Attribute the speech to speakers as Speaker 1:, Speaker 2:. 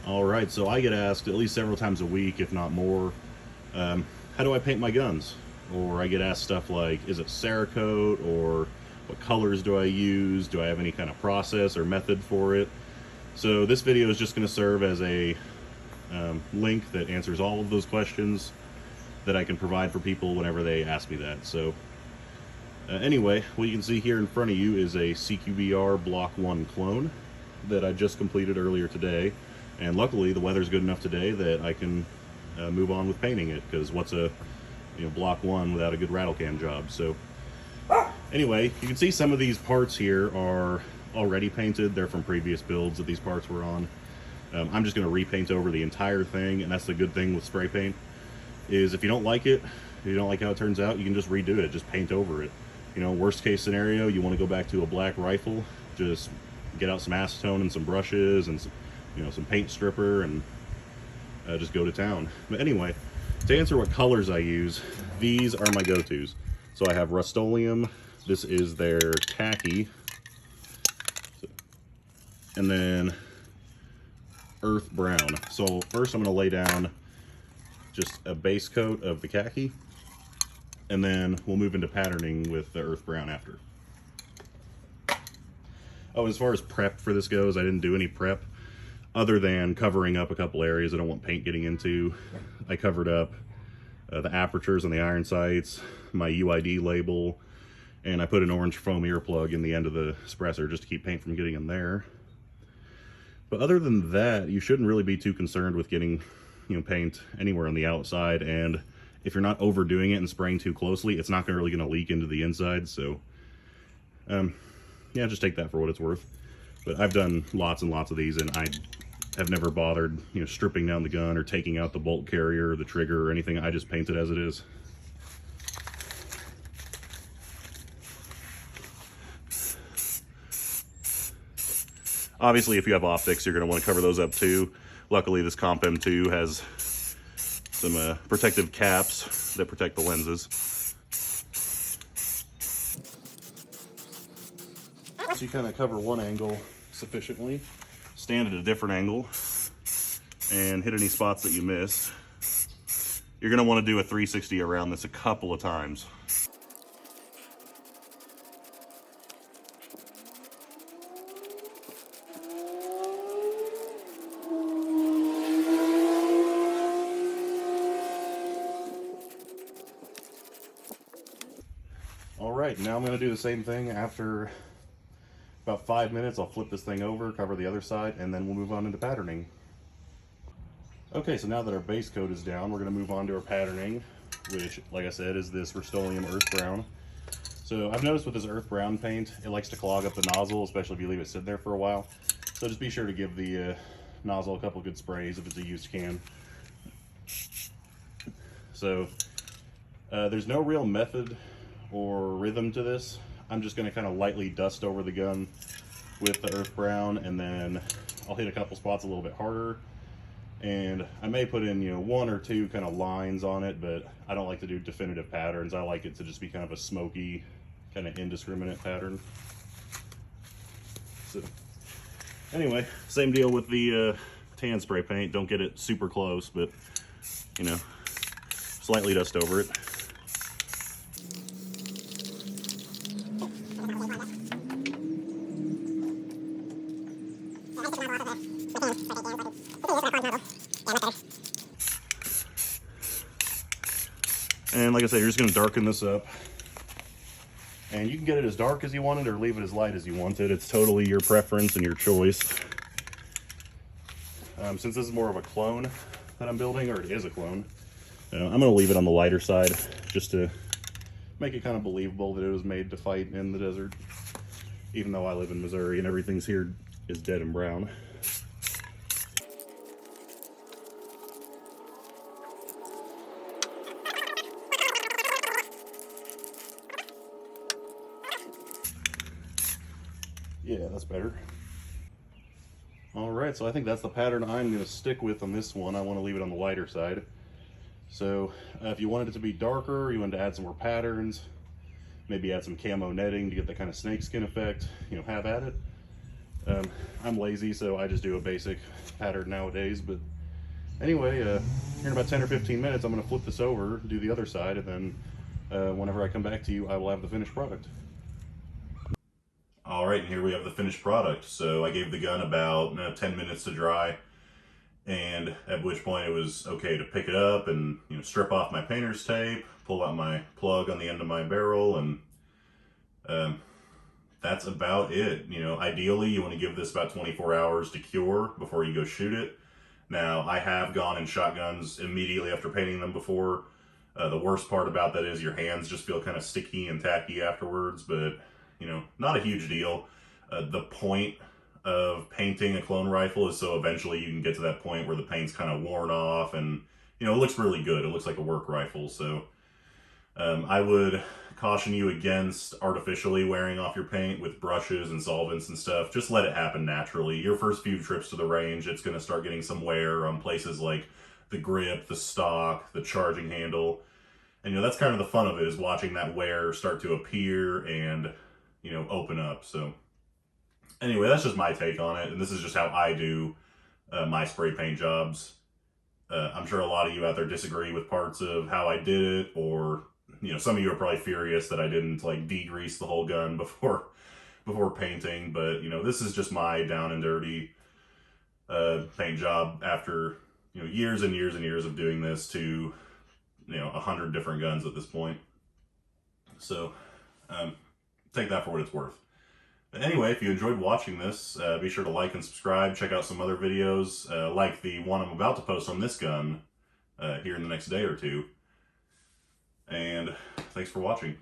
Speaker 1: All right, so I get asked at least several times a week, if not more, how do I paint my guns? Or I get asked stuff like, is it Cerakote, or what colors do I use? Do I have any kind of process or method for it? So this video is just going to serve as a link that answers all of those questions that I can provide for people whenever they ask me that. So anyway, what you can see here in front of you is a CQBR Block 1 clone that I just completed earlier today. And luckily the weather's good enough today that I can move on with painting it, because what's a Block 1 without a good rattle can job? So anyway, you can see some of these parts here are already painted. They're from previous builds that these parts were on. I'm just going to repaint over the entire thing, and that's the good thing with spray paint, is if you don't like it, if you don't like how it turns out, you can just redo it, just paint over it. Worst case scenario, you want to go back to a black rifle, just get out some acetone and some brushes and some paint stripper and just go to town. But anyway, to answer what colors I use, these are my go-tos. So I have Rust-Oleum, this is their khaki, and then Earth Brown. So first I'm going to lay down just a base coat of the khaki, and then we'll move into patterning with the Earth Brown after. Oh, as far as prep for this goes, I didn't do any prep other than covering up a couple areas I don't want paint getting into. I covered up the apertures on the iron sights, my UID label, and I put an orange foam earplug in the end of the suppressor just to keep paint from getting in there. But other than that, you shouldn't really be too concerned with getting paint anywhere on the outside, and if you're not overdoing it and spraying too closely, it's not really going to leak into the inside. So yeah, just take that for what it's worth. But I've done lots and lots of these, and I have never bothered stripping down the gun or taking out the bolt carrier or the trigger or anything. I just paint it as it is. Obviously, if you have optics, you're going to want to cover those up too. Luckily, this Comp M2 has some protective caps that protect the lenses. So you kind of cover one angle sufficiently, stand at a different angle, and hit any spots that you missed. You're going to want to do a 360 around this a couple of times. All right, now I'm going to do the same thing. After about 5 minutes, I'll flip this thing over, cover the other side, and then we'll move on into patterning. Okay, so now that our base coat is down, we're going to move on to our patterning, which, like I said, is this Rust-Oleum Earth Brown. So I've noticed with this Earth Brown paint, it likes to clog up the nozzle, especially if you leave it sitting there for a while. So just be sure to give the nozzle a couple good sprays if it's a used can. So there's no real method or rhythm to this. I'm just going to kind of lightly dust over the gun with the Earth Brown, and then I'll hit a couple spots a little bit harder, and I may put in one or two kind of lines on it, but I don't like to do definitive patterns. I like it to just be kind of a smoky, kind of indiscriminate pattern. So anyway, same deal with the tan spray paint. Don't get it super close, but slightly dust over it. And like I said, you're just going to darken this up. And you can get it as dark as you want it or leave it as light as you want it. It's totally your preference and your choice. Since this is more of a clone that I'm building, or it is a clone, I'm going to leave it on the lighter side just to make it kind of believable that it was made to fight in the desert. Even though I live in Missouri and everything's here is dead and brown. Yeah, that's better. All right, so I think that's the pattern I'm going to stick with on this one. I want to leave it on the lighter side. So if you wanted it to be darker, you wanted to add some more patterns, maybe add some camo netting to get that kind of snakeskin effect, have at it. I'm lazy, so I just do a basic pattern nowadays. But anyway, here in about 10 or 15 minutes, I'm going to flip this over, do the other side, and then whenever I come back to you, I will have the finished product. All right, and here we have the finished product. So I gave the gun about 10 minutes to dry, and at which point it was okay to pick it up and strip off my painter's tape, pull out my plug on the end of my barrel, and that's about it. Ideally you want to give this about 24 hours to cure before you go shoot it. Now, I have gone and shot guns immediately after painting them before. The worst part about that is your hands just feel kind of sticky and tacky afterwards, but not a huge deal. The point of painting a clone rifle is so eventually you can get to that point where the paint's kind of worn off and it looks really good. It looks like a work rifle. So I would caution you against artificially wearing off your paint with brushes and solvents and stuff. Just let it happen naturally. Your first few trips to the range, it's going to start getting some wear on places like the grip, the stock, the charging handle. And that's kind of the fun of it, is watching that wear start to appear and open up. So anyway, that's just my take on it, and this is just how I do my spray paint jobs. I'm sure a lot of you out there disagree with parts of how I did it, or some of you are probably furious that I didn't like degrease the whole gun before painting. But this is just my down and dirty paint job after years and years and years of doing this to 100 different guns at this point. So take that for what it's worth. But anyway, if you enjoyed watching this, be sure to like and subscribe. Check out some other videos like the one I'm about to post on this gun here in the next day or two. And thanks for watching.